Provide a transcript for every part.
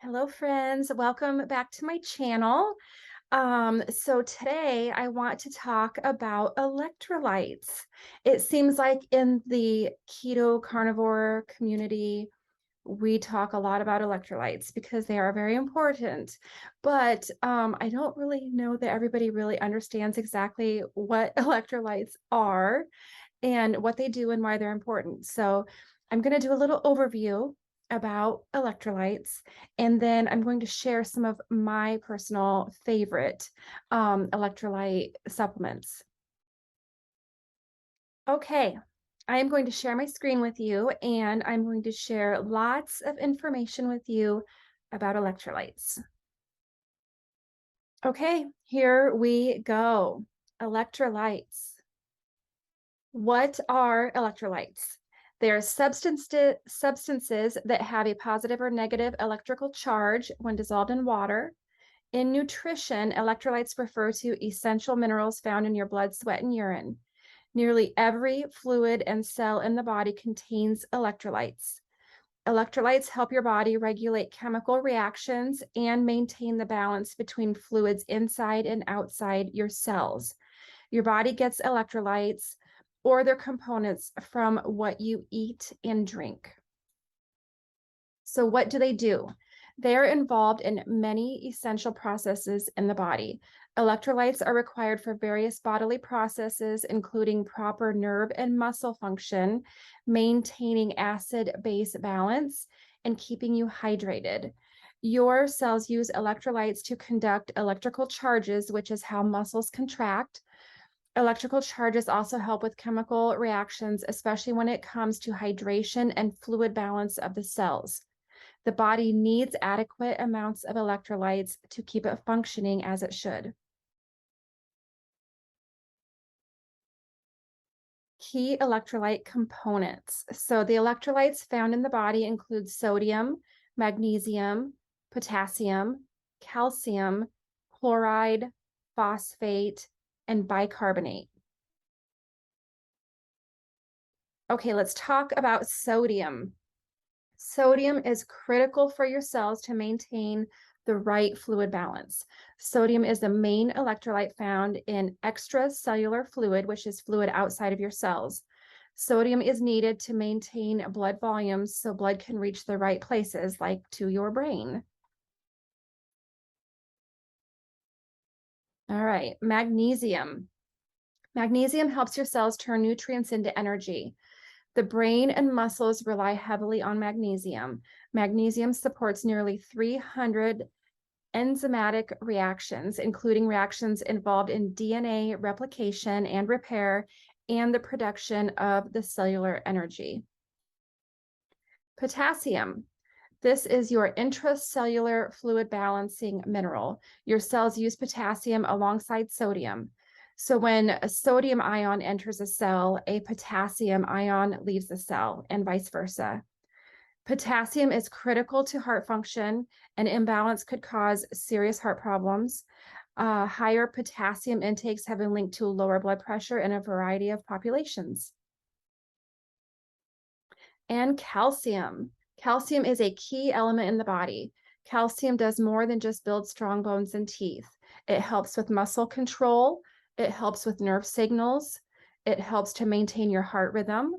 Hello, friends. Welcome back to my channel. So today I want to talk about electrolytes. It seems like in the keto carnivore community, we talk a lot about electrolytes because they are very important. But I don't really know that everybody really understands exactly what electrolytes are and what they do and why they're important. So I'm going to do a little overview about electrolytes, and then I'm going to share some of my personal favorite electrolyte supplements. Okay, I am going to share my screen with you, and I'm going to share lots of information with you about electrolytes. Okay, here we go. Electrolytes. What are electrolytes? They are substances that have a positive or negative electrical charge when dissolved in water. In nutrition, electrolytes refer to essential minerals found in your blood, sweat, and urine. Nearly every fluid and cell in the body contains electrolytes. Electrolytes help your body regulate chemical reactions and maintain the balance between fluids inside and outside your cells. Your body gets electrolytes or their components from what you eat and drink. So what do? They are involved in many essential processes in the body. Electrolytes are required for various bodily processes, including proper nerve and muscle function, maintaining acid-base balance, and keeping you hydrated. Your cells use electrolytes to conduct electrical charges, which is how muscles contract. Electrical charges also help with chemical reactions, especially when it comes to hydration and fluid balance of the cells. The body needs adequate amounts of electrolytes to keep it functioning as it should. Key electrolyte components. So the electrolytes found in the body include sodium, magnesium, potassium, calcium, chloride, phosphate, and bicarbonate. Okay, let's talk about sodium. Sodium is critical for your cells to maintain the right fluid balance. Sodium is the main electrolyte found in extracellular fluid, which is fluid outside of your cells. Sodium is needed to maintain blood volumes so blood can reach the right places, like to your brain. All right, magnesium. Magnesium helps your cells turn nutrients into energy. The brain and muscles rely heavily on magnesium. Magnesium supports nearly 300 enzymatic reactions, including reactions involved in DNA replication and repair and the production of the cellular energy. Potassium. This is your intracellular fluid balancing mineral. Your cells use potassium alongside sodium. So when a sodium ion enters a cell, a potassium ion leaves the cell, and vice versa. Potassium is critical to heart function. An imbalance could cause serious heart problems. Higher potassium intakes have been linked to lower blood pressure in a variety of populations. And calcium. Calcium is a key element in the body. Calcium does more than just build strong bones and teeth. It helps with muscle control. It helps with nerve signals. It helps to maintain your heart rhythm.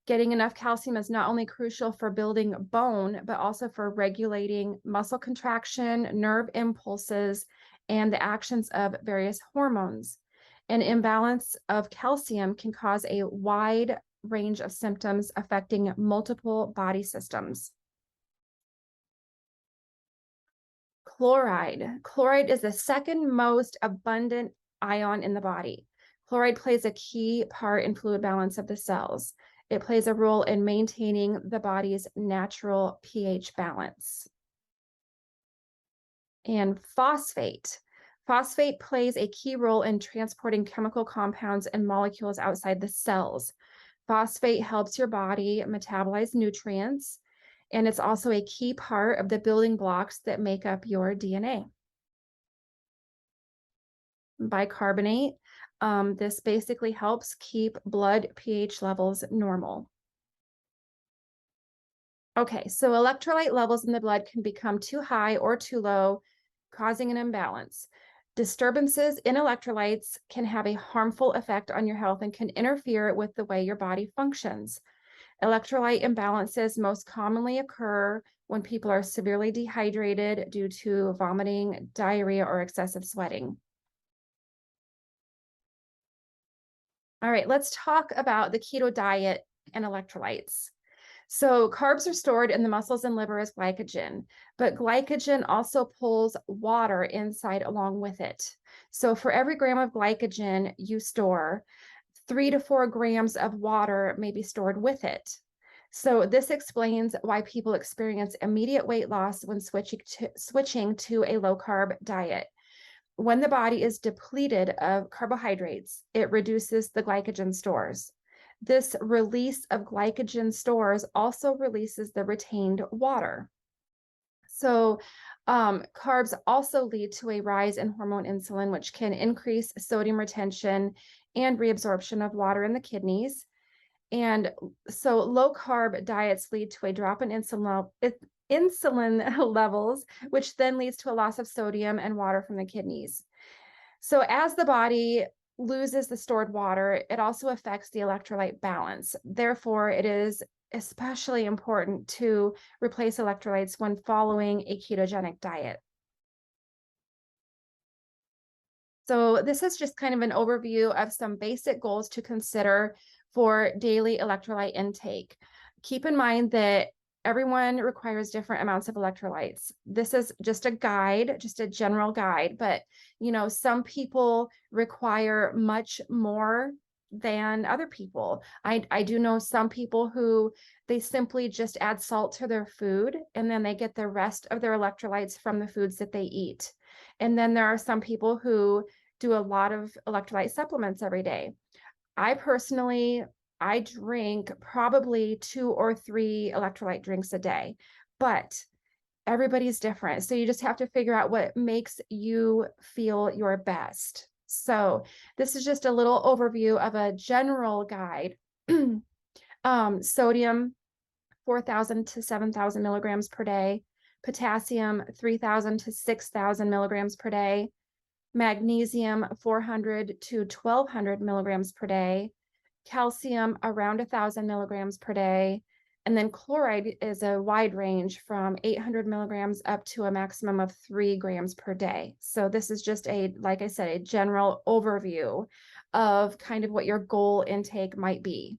Getting enough calcium is not only crucial for building bone, but also for regulating muscle contraction, nerve impulses, and the actions of various hormones. An imbalance of calcium can cause a wide range of symptoms affecting multiple body systems. Chloride. Chloride is the second most abundant ion in the body. Chloride plays a key part in fluid balance of the cells. It plays a role in maintaining the body's natural pH balance. And phosphate. Phosphate plays a key role in transporting chemical compounds and molecules outside the cells. Phosphate helps your body metabolize nutrients, and it's also a key part of the building blocks that make up your DNA. Bicarbonate. This basically helps keep blood pH levels normal. Okay, so electrolyte levels in the blood can become too high or too low, causing an imbalance. Disturbances in electrolytes can have a harmful effect on your health and can interfere with the way your body functions. Electrolyte imbalances most commonly occur when people are severely dehydrated due to vomiting, diarrhea, or excessive sweating. All right, let's talk about the keto diet and electrolytes. So, carbs are stored in the muscles and liver as glycogen, but glycogen also pulls water inside along with it. So, for every gram of glycogen you store, 3 to 4 grams of water may be stored with it. So, this explains why people experience immediate weight loss when switching to a low carb diet. When the body is depleted of carbohydrates, it reduces the glycogen stores. This release of glycogen stores also releases the retained water. So, carbs also lead to a rise in hormone insulin, which can increase sodium retention and reabsorption of water in the kidneys. And so, low carb diets lead to a drop in insulin levels, which then leads to a loss of sodium and water from the kidneys. So as the body loses the stored water, it also affects the electrolyte balance. Therefore, it is especially important to replace electrolytes when following a ketogenic diet. So this is just kind of an overview of some basic goals to consider for daily electrolyte intake. Keep in mind that everyone requires different amounts of electrolytes. This is just a guide, just a general guide, but some people require much more than other people. I do know some people who they simply just add salt to their food and then they get the rest of their electrolytes from the foods that they eat. And then there are some people who do a lot of electrolyte supplements every day. I personally, I drink probably 2 or 3 electrolyte drinks a day, but everybody's different. So you just have to figure out what makes you feel your best. So this is just a little overview of a general guide. Sodium, 4,000 to 7,000 milligrams per day. Potassium, 3,000 to 6,000 milligrams per day. Magnesium, 400 to 1,200 milligrams per day. Calcium, around 1,000 milligrams per day. And then chloride is a wide range from 800 milligrams up to a maximum of 3 grams per day. So this is just like I said, a general overview of kind of what your goal intake might be.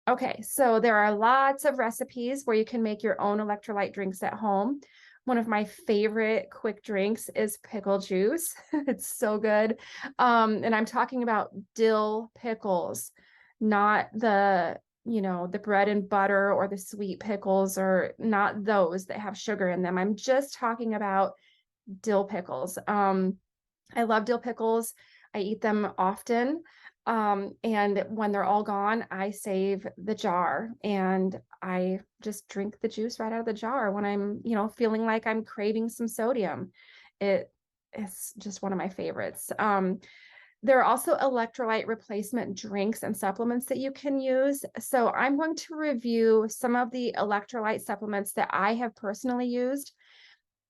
Okay, so there are lots of recipes where you can make your own electrolyte drinks at home. One of my favorite quick drinks is pickle juice. It's so good. And I'm talking about dill pickles, not the bread and butter or the sweet pickles, or not those that have sugar in them. I'm just talking about dill pickles. I love dill pickles. I eat them often. And when they're all gone, I save the jar and I just drink the juice right out of the jar when I'm, feeling like I'm craving some sodium. It's just one of my favorites. There are also electrolyte replacement drinks and supplements that you can use. So I'm going to review some of the electrolyte supplements that I have personally used.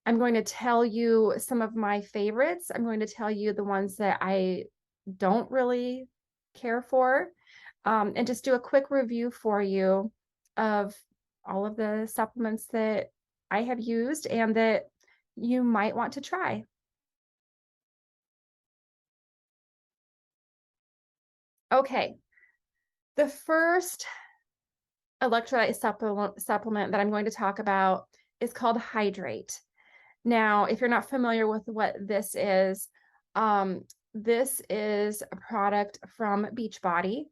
I'm going to tell you some of my favorites. I'm going to tell you the ones that I don't really care for, and just do a quick review for you of all of the supplements that I have used and that you might want to try. Okay, the first electrolyte supplement that I'm going to talk about is called Hydrate. Now, if you're not familiar with what this is a product from Beachbody.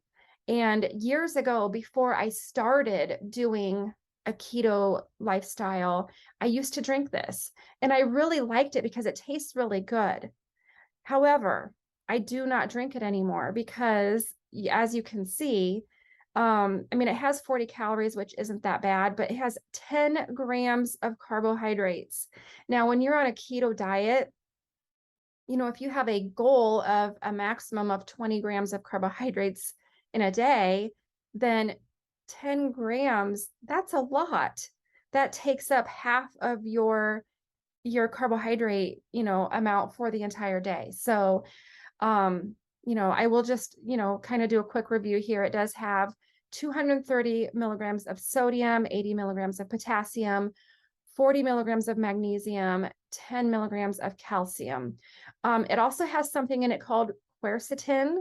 And years ago, before I started doing a keto lifestyle, I used to drink this and I really liked it because it tastes really good. However, I do not drink it anymore because, as you can see, it has 40 calories, which isn't that bad, but it has 10 grams of carbohydrates. Now, when you're on a keto diet, if you have a goal of a maximum of 20 grams of carbohydrates in a day, then 10 grams, that's a lot. That takes up half of your carbohydrate, amount for the entire day. So, I will just, kind of do a quick review here. It does have 230 milligrams of sodium, 80 milligrams of potassium, 40 milligrams of magnesium, 10 milligrams of calcium. It also has something in it called quercetin,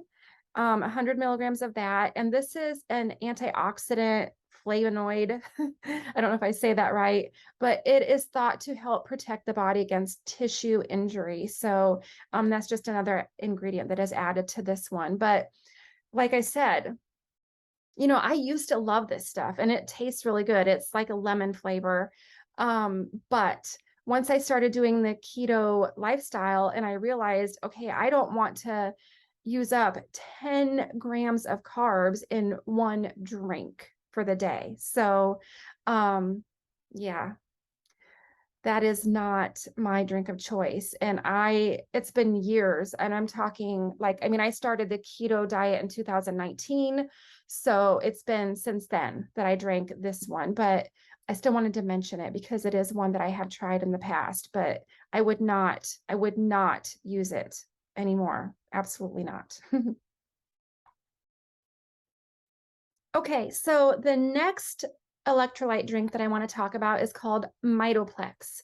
100 milligrams of that. And this is an antioxidant flavonoid. I don't know if I say that right, but it is thought to help protect the body against tissue injury. So that's just another ingredient that is added to this one. But like I said, I used to love this stuff and it tastes really good. It's like a lemon flavor. But once I started doing the keto lifestyle and I realized, okay, I don't want to use up 10 grams of carbs in one drink for the day. So, yeah, that is not my drink of choice. And it's been years, and I'm talking I started the keto diet in 2019. So it's been since then that I drank this one, but I still wanted to mention it because it is one that I have tried in the past, but I would not use it anymore. Absolutely not. Okay, so the next electrolyte drink that I want to talk about is called MitoPlex.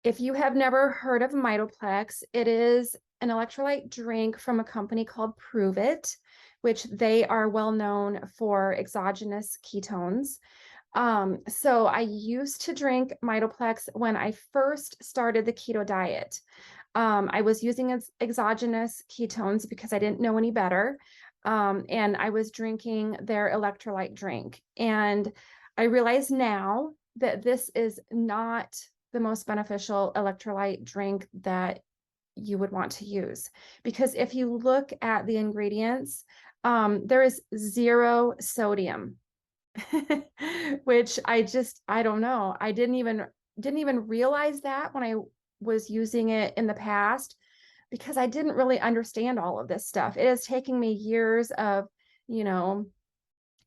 If you have never heard of MitoPlex, it is an electrolyte drink from a company called Prove It, which they are well known for exogenous ketones. So I used to drink MitoPlex when I first started the keto diet. I was using exogenous ketones because I didn't know any better. And I was drinking their electrolyte drink. And I realize now that this is not the most beneficial electrolyte drink that you would want to use. Because if you look at the ingredients, there is 0 sodium, which I don't know. I didn't even realize that when I was using it in the past, because I didn't really understand all of this stuff. It is taking me years of,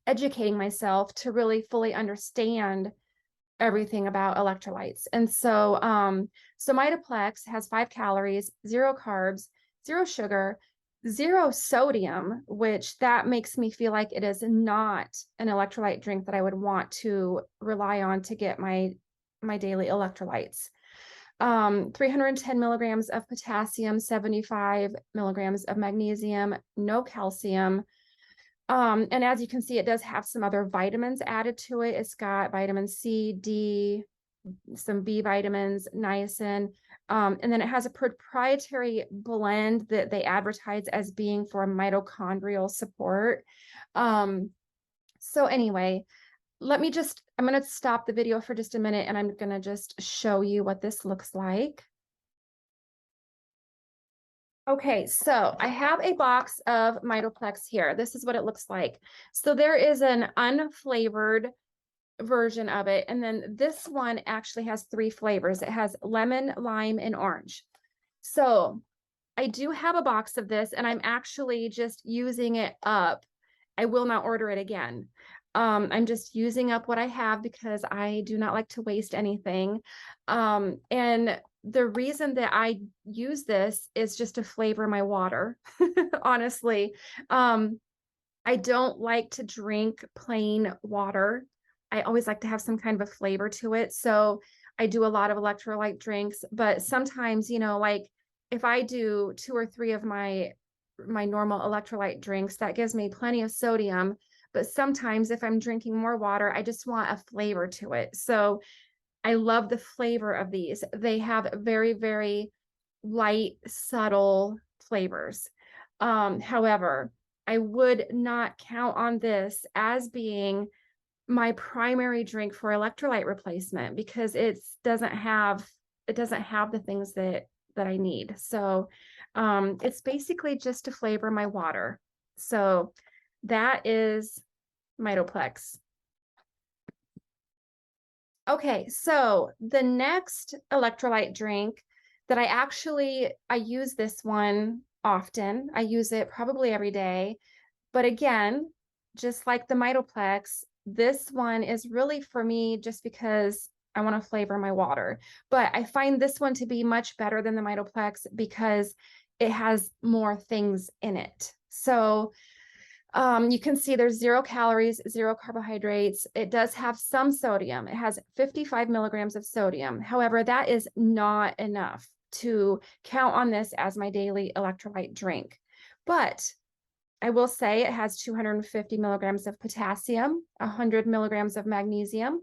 educating myself to really fully understand everything about electrolytes. And so, so MitoPlex has 5 calories, 0 carbs, 0 sugar, 0 sodium, which that makes me feel like it is not an electrolyte drink that I would want to rely on to get my daily electrolytes. 310 milligrams of potassium, 75 milligrams of magnesium, no calcium. And as you can see, it does have some other vitamins added to it. It's got vitamin C, D, some B vitamins, niacin. And then it has a proprietary blend that they advertise as being for mitochondrial support. So anyway, I'm going to stop the video for just a minute and I'm going to just show you what this looks like. Okay, so I have a box of MitoPlex here. This is what it looks like. So there is an unflavored version of it. And then this one actually has 3 flavors. It has lemon, lime, and orange. So I do have a box of this and I'm actually just using it up. I will not order it again. I'm just using up what I have because I do not like to waste anything. And the reason that I use this is just to flavor my water, honestly. I don't like to drink plain water. I always like to have some kind of a flavor to it. So I do a lot of electrolyte drinks, but sometimes, like if I do 2 or 3 of my normal electrolyte drinks, that gives me plenty of sodium. But sometimes if I'm drinking more water, I just want a flavor to it. So I love the flavor of these. They have very, very light, subtle flavors. However, I would not count on this as being my primary drink for electrolyte replacement because it doesn't have the things that I need. So it's basically just to flavor my water. So that is MitoPlex. Okay, so the next electrolyte drink that I use this one often. I use it probably every day. But again, just like the MitoPlex, this one is really for me just because I want to flavor my water. But I find this one to be much better than the MitoPlex because it has more things in it. So you can see there's 0 calories, 0 carbohydrates. It does have some sodium. It has 55 milligrams of sodium. However, that is not enough to count on this as my daily electrolyte drink. But I will say it has 250 milligrams of potassium, 100 milligrams of magnesium,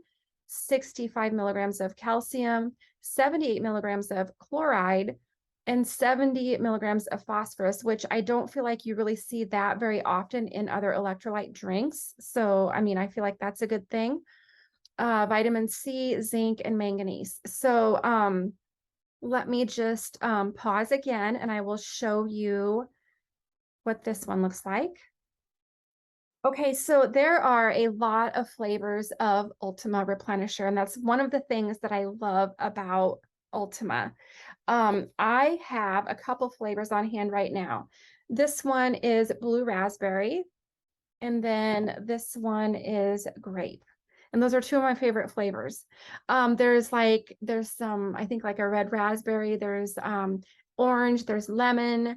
65 milligrams of calcium, 78 milligrams of chloride, and 70 milligrams of phosphorus, which I don't feel like you really see that very often in other electrolyte drinks. So, I mean, I feel like that's a good thing. Vitamin C, zinc, and manganese. So, let me just pause again and I will show you what this one looks like. Okay, so there are a lot of flavors of Ultima Replenisher, and that's one of the things that I love about Ultima. I have a couple flavors on hand right now. This one is blue raspberry, and then this one is grape. And those are two of my favorite flavors. There's some, I think like a red raspberry, there's orange, there's lemon.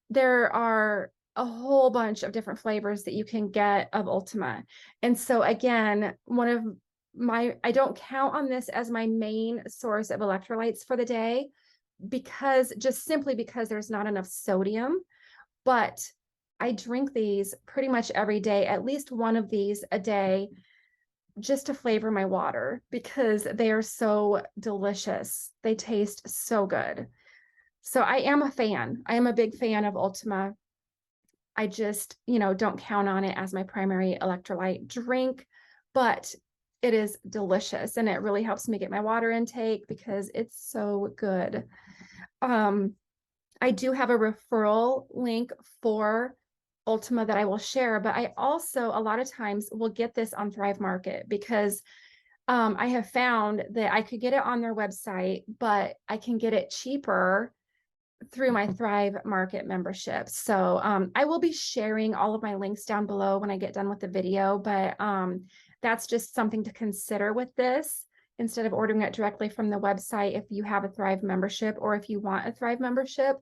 There are a whole bunch of different flavors that you can get of Ultima. And so again, I don't count on this as my main source of electrolytes for the day because simply because there's not enough sodium, but I drink these pretty much every day, at least one of these a day, just to flavor my water because they are so delicious. They taste so good. So I am a fan. I am a big fan of Ultima. I just, don't count on it as my primary electrolyte drink, but it is delicious and it really helps me get my water intake because it's so good. I do have a referral link for Ultima that I will share, but I also a lot of times will get this on Thrive Market because I have found that I could get it on their website, but I can get it cheaper through my Thrive Market membership. So I will be sharing all of my links down below when I get done with the video, but that's just something to consider with this instead of ordering it directly from the website. If you have a Thrive membership or if you want a Thrive membership,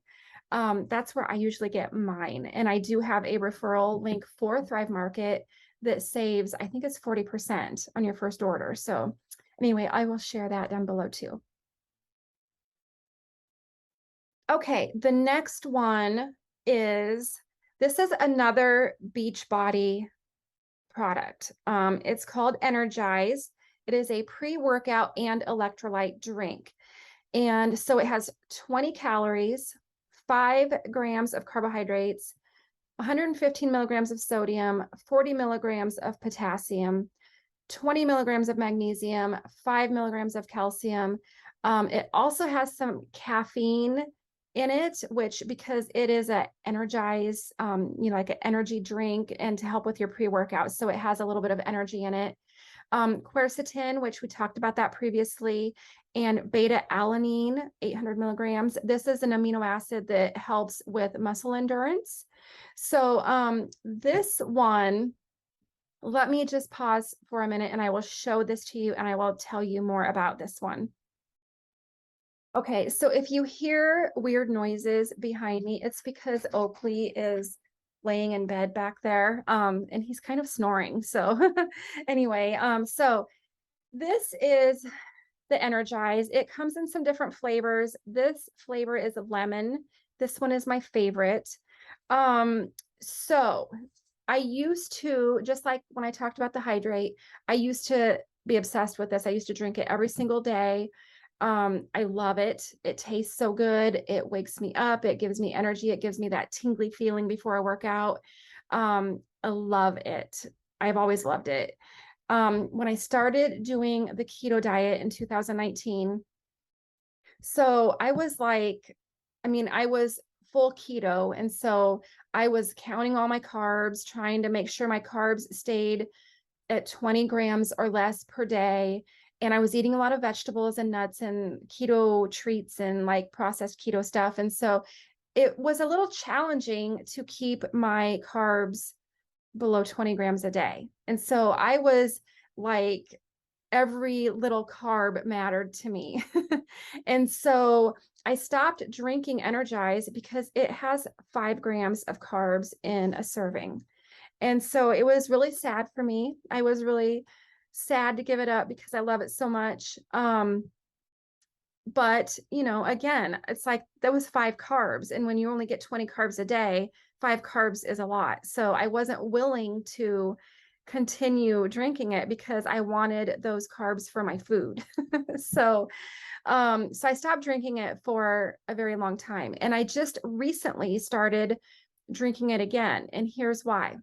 that's where I usually get mine. And I do have a referral link for Thrive Market that saves, I think it's 40% on your first order. So anyway, I will share that down below too. Okay, the next one this is another Beachbody product. It's called Energize. It is a pre-workout and electrolyte drink. And so it has 20 calories, 5 grams of carbohydrates, 115 milligrams of sodium, 40 milligrams of potassium, 20 milligrams of magnesium, 5 milligrams of calcium. It also has some caffeine in it, which because it is a energize, like an energy drink and to help with your pre-workout. So it has a little bit of energy in it. Quercetin, which we talked about that previously, and beta alanine, 800 milligrams. This is an amino acid that helps with muscle endurance. So this one, let me just pause for a minute and I will show this to you and I will tell you more about this one. Okay, so if you hear weird noises behind me, it's because Oakley is laying in bed back there, and he's kind of snoring. So anyway, so this is the Energize. It comes in some different flavors. This flavor is lemon. This one is my favorite. So I used to, just like when I talked about the Hydrate, I used to be obsessed with this. I used to drink it every single day. I love it. It tastes so good. It wakes me up. It gives me energy. It gives me that tingly feeling before I work out. I love it. I've always loved it. When I started doing the keto diet in 2019, so I was I was full keto. And so I was counting all my carbs, trying to make sure my carbs stayed at 20 grams or less per day. And I was eating a lot of vegetables and nuts and keto treats and like processed keto stuff. And so it was a little challenging to keep my carbs below 20 grams a day. And so I was like, every little carb mattered to me. And so I stopped drinking Energize because it has 5 grams of carbs in a serving. And so it was really sad for me. I was really sad to give it up because I love it so much. But, you know, again, it's like that was 5 carbs. And when you only get 20 carbs a day, 5 carbs is a lot. So I wasn't willing to continue drinking it because I wanted those carbs for my food. So, so I stopped drinking it for a very long time. And I just recently started drinking it again. And here's why.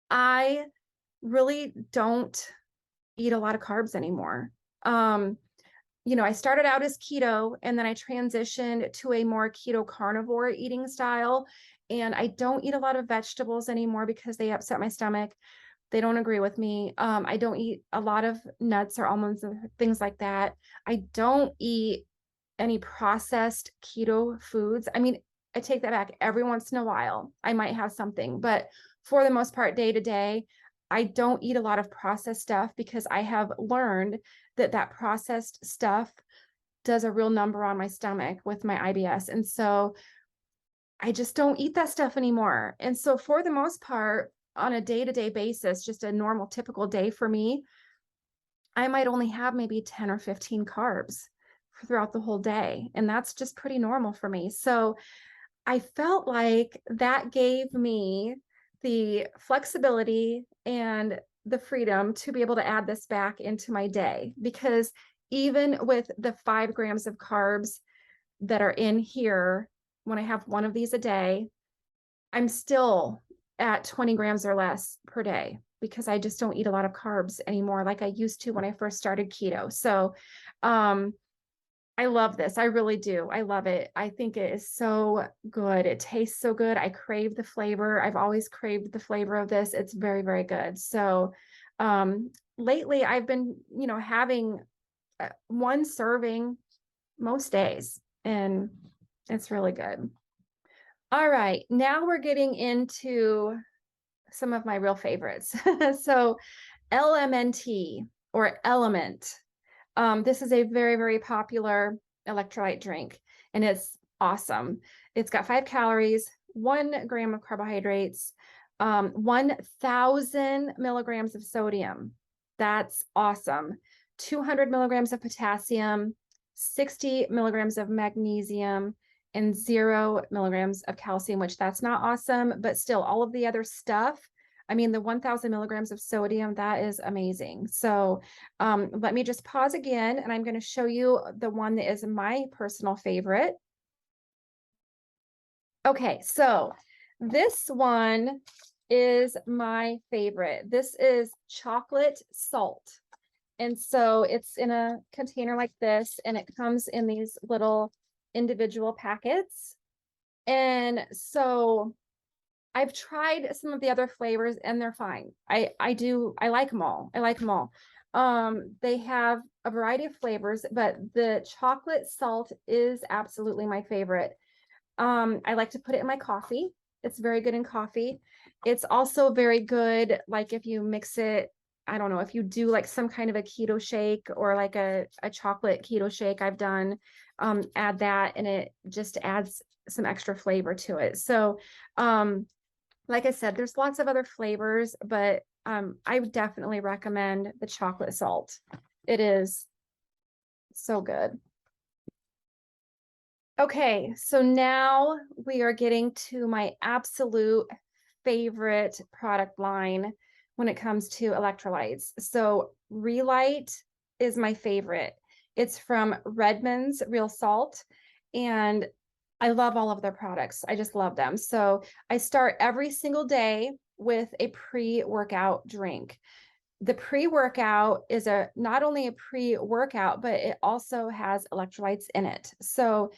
I really don't eat a lot of carbs anymore. You know, I started out as keto and then I transitioned to a more keto carnivore eating style. And I don't eat a lot of vegetables anymore because they upset my stomach. They don't agree with me. I don't eat a lot of nuts or almonds and things like that. I don't eat any processed keto foods. I mean, I take that back. Every once in a while, I might have something, but for the most part, day to day, I don't eat a lot of processed stuff because I have learned that that processed stuff does a real number on my stomach with my IBS. And so I just don't eat that stuff anymore. And so for the most part, on a day-to-day basis, just a normal, typical day for me, I might only have maybe 10 or 15 carbs throughout the whole day. And that's just pretty normal for me. So I felt like that gave me the flexibility and the freedom to be able to add this back into my day, because even with the 5 grams of carbs that are in here, when I have one of these a day, I'm still at 20 grams or less per day because I just don't eat a lot of carbs anymore like I used to when I first started keto. So I love this. I really do. I love it. I think it is so good. It tastes so good. I crave the flavor. I've always craved the flavor of this. It's very, very good. So lately I've been, you know, having one serving most days, and it's really good. All right, now we're getting into some of my real favorites. So LMNT, or Element. This is a very, very popular electrolyte drink, and it's awesome. It's got 5 calories, 1 gram of carbohydrates, 1,000 milligrams of sodium. That's awesome. 200 milligrams of potassium, 60 milligrams of magnesium, and 0 milligrams of calcium, which that's not awesome, but still all of the other stuff. I mean, the 1,000 milligrams of sodium, that is amazing. So let me just pause again, and I'm going to show you the one that is my personal favorite. Okay, so this one is my favorite. This is chocolate salt. And so it's in a container like this, and it comes in these little individual packets. And so I've tried some of the other flavors and they're fine. I like them all. I like them all. They have a variety of flavors, but the chocolate salt is absolutely my favorite. I like to put it in my coffee. It's very good in coffee. It's also very good, like if you mix it, I don't know, if you do like some kind of a keto shake or like a chocolate keto shake I've done, add that and it just adds some extra flavor to it. So, like I said, there's lots of other flavors, but I would definitely recommend the chocolate salt. It is so good. Okay, so now we are getting to my absolute favorite product line when it comes to electrolytes. So Relight is my favorite. It's from Redmond's Real Salt, and I love all of their products. I just love them. So I start every single day with a pre-workout drink. The pre-workout is not only a pre-workout, but it also has electrolytes in it. So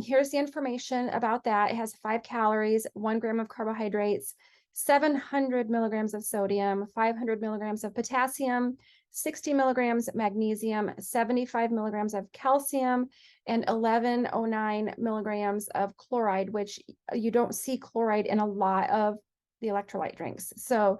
here's the information about that. It has 5 calories, 1 gram of carbohydrates, 700 milligrams of sodium, 500 milligrams of potassium, 60 milligrams magnesium, 75 milligrams of calcium, and 1109 milligrams of chloride, which you don't see chloride in a lot of the electrolyte drinks. So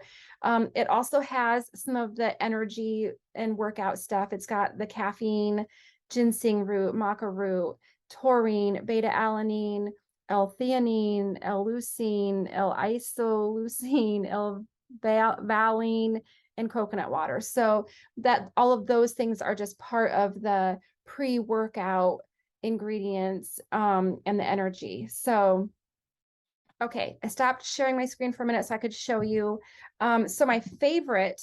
it also has some of the energy and workout stuff. It's got the caffeine, ginseng root, maca root, taurine, beta alanine, L-theanine, L-leucine, L-isoleucine, L-valine, and coconut water. So that all of those things are just part of the pre-workout ingredients and the energy. So okay, I stopped sharing my screen for a minute so I could show you. So my favorite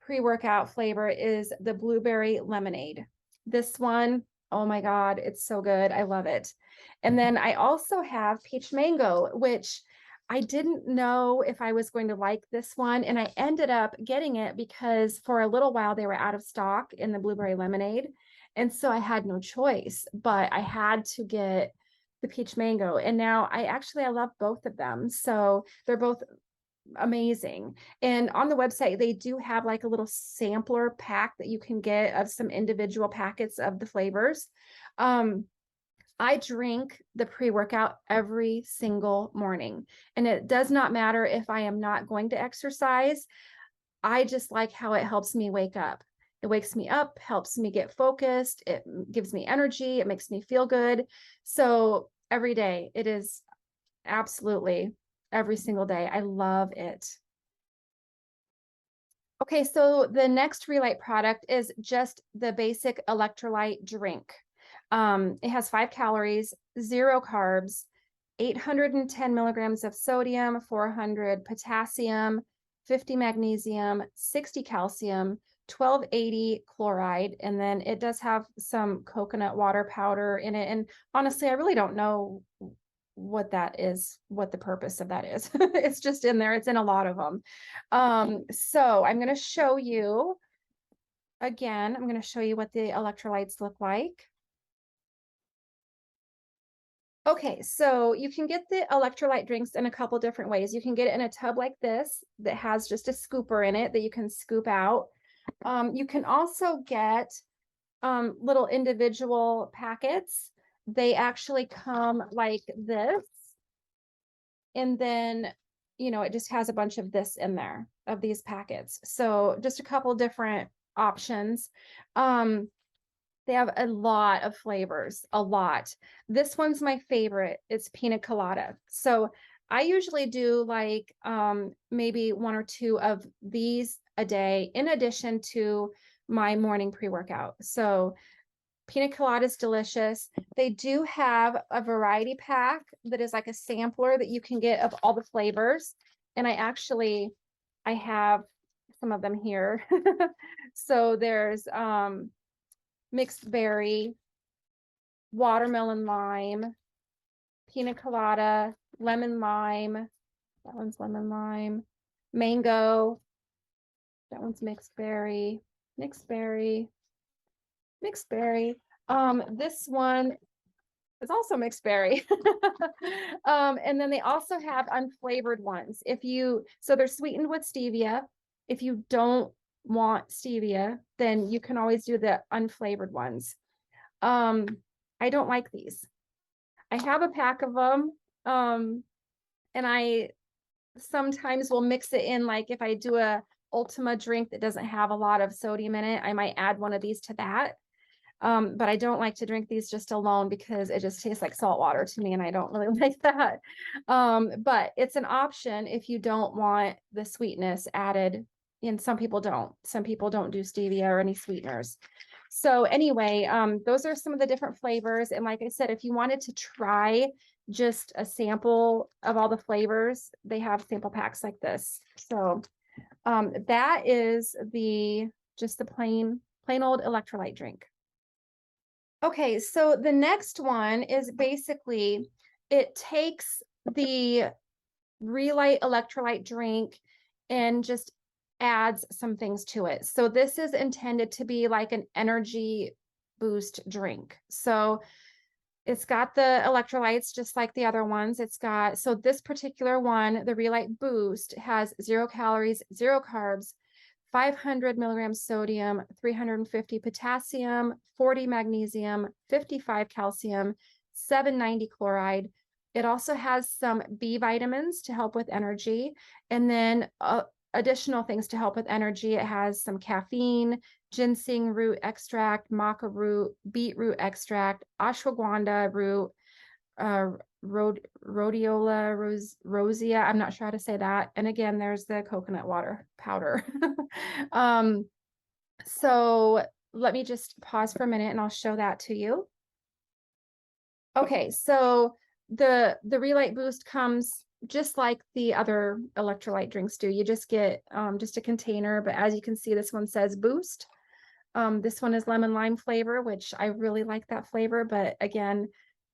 pre-workout flavor is the blueberry lemonade. This one, oh my God, it's so good. I love it. And then I also have peach mango, which I didn't know if I was going to like this one. And I ended up getting it because for a little while they were out of stock in the blueberry lemonade. And so I had no choice, but I had to get the peach mango. And now I love both of them. So they're both amazing. And on the website, they do have like a little sampler pack that you can get of some individual packets of the flavors. I drink the pre-workout every single morning, and it does not matter if I am not going to exercise. I just like how it helps me wake up. It wakes me up, helps me get focused. It gives me energy. It makes me feel good. So every day, it is absolutely every single day. I love it. Okay, so the next Relight product is just the basic electrolyte drink. It has 5 calories, 0 carbs, 810 milligrams of sodium, 400 potassium, 50 magnesium, 60 calcium, 1280 chloride, and then it does have some coconut water powder in it. And honestly, I really don't know what that is, what the purpose of that is. It's just in there. It's in a lot of them. So I'm going to show you again. I'm going to show you what the electrolytes look like. Okay, so you can get the electrolyte drinks in a couple different ways. You can get it in a tub like this that has just a scooper in it that you can scoop out. You can also get little individual packets. They actually come like this. And then, you know, it just has a bunch of this in there, of these packets. So just a couple different options. They have a lot of flavors, a lot. This one's my favorite. It's pina colada. So I usually do like maybe 1 or 2 of these a day in addition to my morning pre-workout. So pina colada is delicious. They do have a variety pack that is like a sampler that you can get of all the flavors. And I have some of them here. So there's mixed berry, watermelon lime, pina colada, lemon lime. That one's lemon lime, mango. That one's mixed berry, mixed berry, mixed berry. This one is also mixed berry. And then they also have unflavored ones. So they're sweetened with stevia. If you don't want stevia, then you can always do the unflavored ones. I don't like these. I have a pack of them. And I sometimes will mix it in, like if I do a Ultima drink that doesn't have a lot of sodium in it, I might add one of these to that. But I don't like to drink these just alone because it just tastes like salt water to me, and I don't really like that. But it's an option if you don't want the sweetness added. And some people don't. Some people don't do stevia or any sweeteners. So anyway, those are some of the different flavors. And like I said, if you wanted to try just a sample of all the flavors, they have sample packs like this. So that is just the plain old electrolyte drink. Okay, so the next one is basically, it takes the Relight electrolyte drink and just adds some things to it. So this is intended to be like an energy boost drink. So it's got the electrolytes just like the other ones. So this particular one, the Relight Boost, has 0 calories, 0 carbs, 500 milligrams sodium, 350 potassium, 40 magnesium, 55 calcium, 790 chloride, It also has some B vitamins to help with energy. And then additional things to help with energy. It has some caffeine, ginseng root extract, maca root, beetroot extract, ashwagandha root, rhodiola rosea. I'm not sure how to say that. And again, there's the coconut water powder. So let me just pause for a minute and I'll show that to you. Okay, so the Relight Boost comes just like the other electrolyte drinks do. You just get just a container, but as you can see, this one says Boost. This one is lemon lime flavor, which I really like that flavor. But again,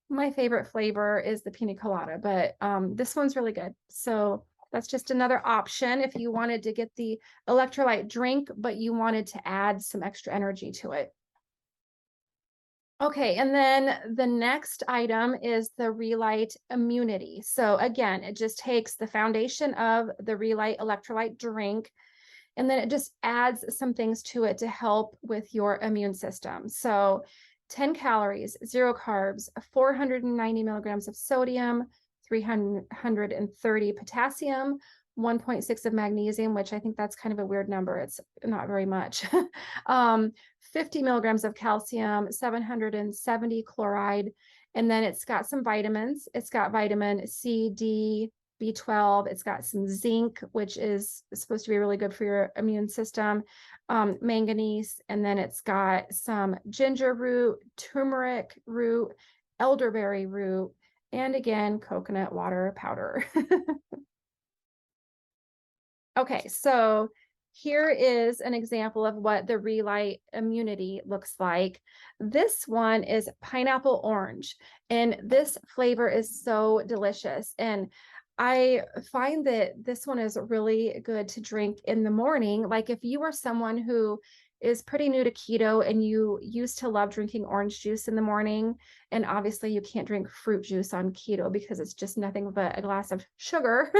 my favorite flavor is the pina colada, but this one's really good. So that's just another option if you wanted to get the electrolyte drink, but you wanted to add some extra energy to it. Okay, and then the next item is the Relight Immunity. So again, it just takes the foundation of the Relight electrolyte drink, and then it just adds some things to it to help with your immune system. So 10 calories, 0 carbs, 490 milligrams of sodium, 330 potassium, 1.6 of magnesium, which I think that's kind of a weird number. It's not very much. 50 milligrams of calcium, 770 chloride, and then it's got some vitamins. It's got vitamin C, D, B12. It's got some zinc, which is supposed to be really good for your immune system, manganese, and then it's got some ginger root, turmeric root, elderberry root, and again, coconut water powder. Okay, so here is an example of what the Relight Immunity looks like. This one is pineapple orange, and this flavor is so delicious. And I find that this one is really good to drink in the morning. Like if you are someone who is pretty new to keto and you used to love drinking orange juice in the morning, and obviously you can't drink fruit juice on keto because it's just nothing but a glass of sugar.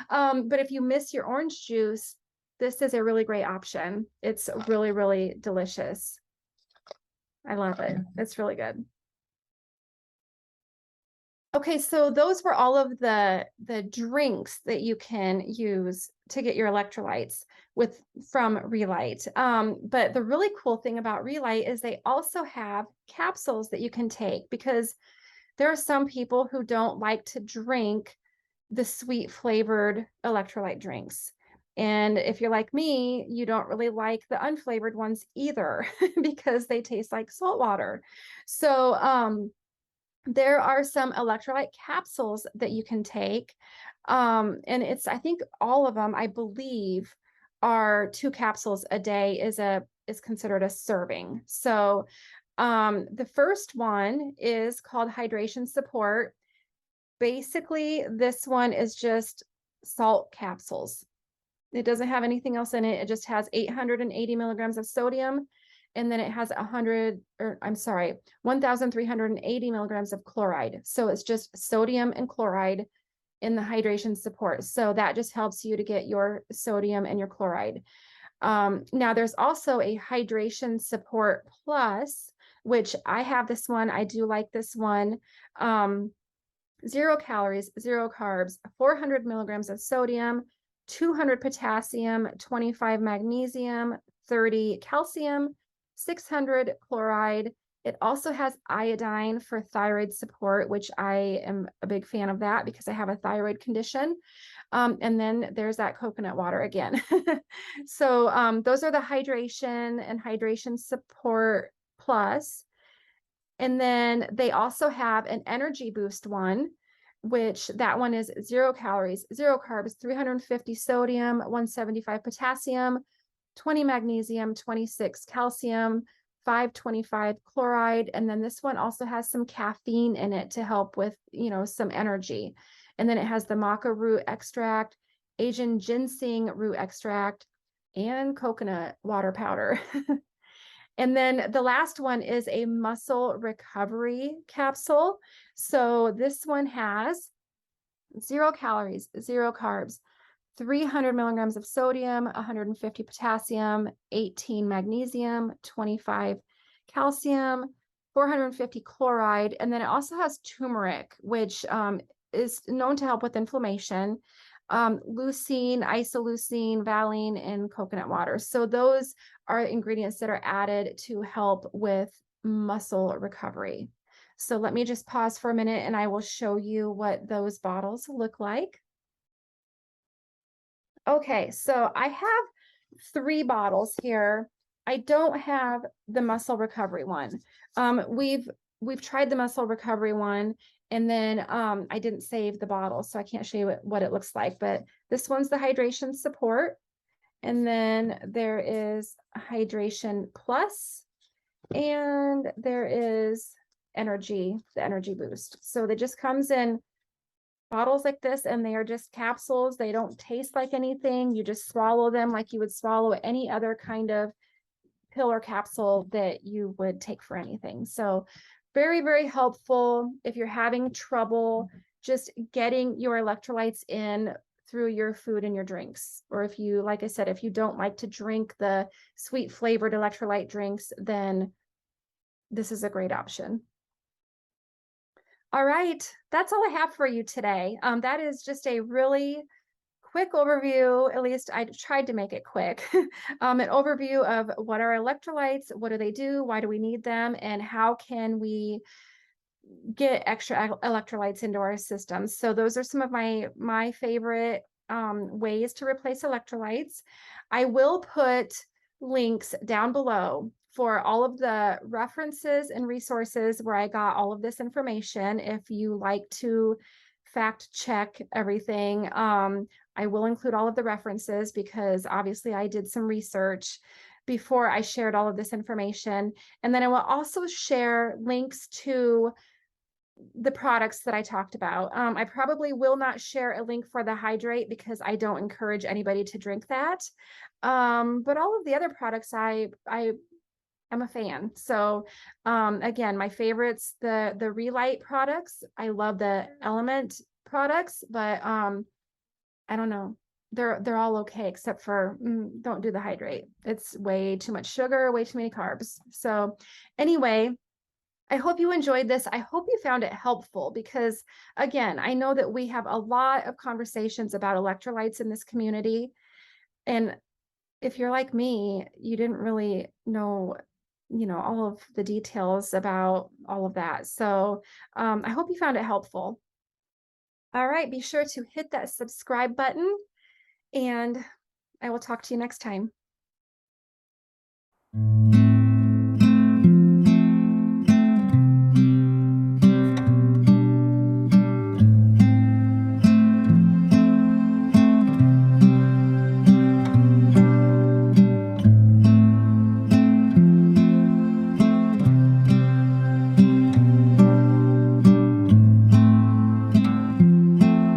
But if you miss your orange juice, this is a really great option. It's really, really delicious. I love it. It's really good. Okay, so those were all of the drinks that you can use to get your electrolytes from Relight. But the really cool thing about Relight is they also have capsules that you can take, because there are some people who don't like to drink the sweet flavored electrolyte drinks. And if you're like me, you don't really like the unflavored ones either because they taste like salt water. So there are some electrolyte capsules that you can take. And I think all of them, I believe, are 2 capsules a day is considered a serving. So the first one is called Hydration Support. Basically, this one is just salt capsules. It doesn't have anything else in it. It just has 880 milligrams of sodium, and then it has 1,380 milligrams of chloride. So it's just sodium and chloride in the hydration support. So that just helps you to get your sodium and your chloride. Now there's also a hydration support plus, which I have this one. I do like this one. 0 calories, 0 carbs, 400 milligrams of sodium, 200 potassium, 25 magnesium, 30 calcium, 600 chloride. It also has iodine for thyroid support, which I am a big fan of that because I have a thyroid condition. And then there's that coconut water again. So those are the hydration and hydration support plus. And then they also have an energy boost one, which that one is 0 calories, 0 carbs, 350 sodium, 175 potassium, 20 magnesium, 26 calcium, 525 chloride. And then this one also has some caffeine in it to help with, some energy. And then it has the maca root extract, Asian ginseng root extract, and coconut water powder. And then the last one is a muscle recovery capsule. So this one has 0 calories, 0 carbs, 300 milligrams of sodium, 150 potassium, 18 magnesium, 25 calcium, 450 chloride. And then it also has turmeric, which is known to help with inflammation. Leucine, isoleucine, valine, and coconut water. So those are ingredients that are added to help with muscle recovery. So let me just pause for a minute and I will show you what those bottles look like. Okay, so I have 3 bottles here. I don't have the muscle recovery one. We've tried the muscle recovery one, and then I didn't save the bottle, so I can't show you what it looks like. But this one's the hydration support, and then there is hydration plus, and there is energy, the energy boost. So it just comes in bottles like this, and they are just capsules. They don't taste like anything. You just swallow them like you would swallow any other kind of pill or capsule that you would take for anything. So very, very helpful if you're having trouble just getting your electrolytes in through your food and your drinks. Or if you, like I said, if you don't like to drink the sweet flavored electrolyte drinks, then this is a great option. All right, that's all I have for you today. That is just a really quick overview, at least I tried to make it quick, an overview of what are electrolytes, what do they do, why do we need them, and how can we get extra electrolytes into our system. So those are some of my favorite ways to replace electrolytes. I will put links down below for all of the references and resources where I got all of this information. If you like to fact check everything, I will include all of the references because obviously I did some research before I shared all of this information. And then I will also share links to the products that I talked about. I probably will not share a link for the Hydrate because I don't encourage anybody to drink that. But all of the other products I'm a fan. So again, my favorites, the Relight products. I love the Element products, but I don't know. They're all okay except for don't do the Hydrate. It's way too much sugar, way too many carbs. So anyway, I hope you enjoyed this. I hope you found it helpful because, again, I know that we have a lot of conversations about electrolytes in this community. And if you're like me, you didn't really know, all of the details about all of that. So I hope you found it helpful. All right, be sure to hit that subscribe button, and I will talk to you next time.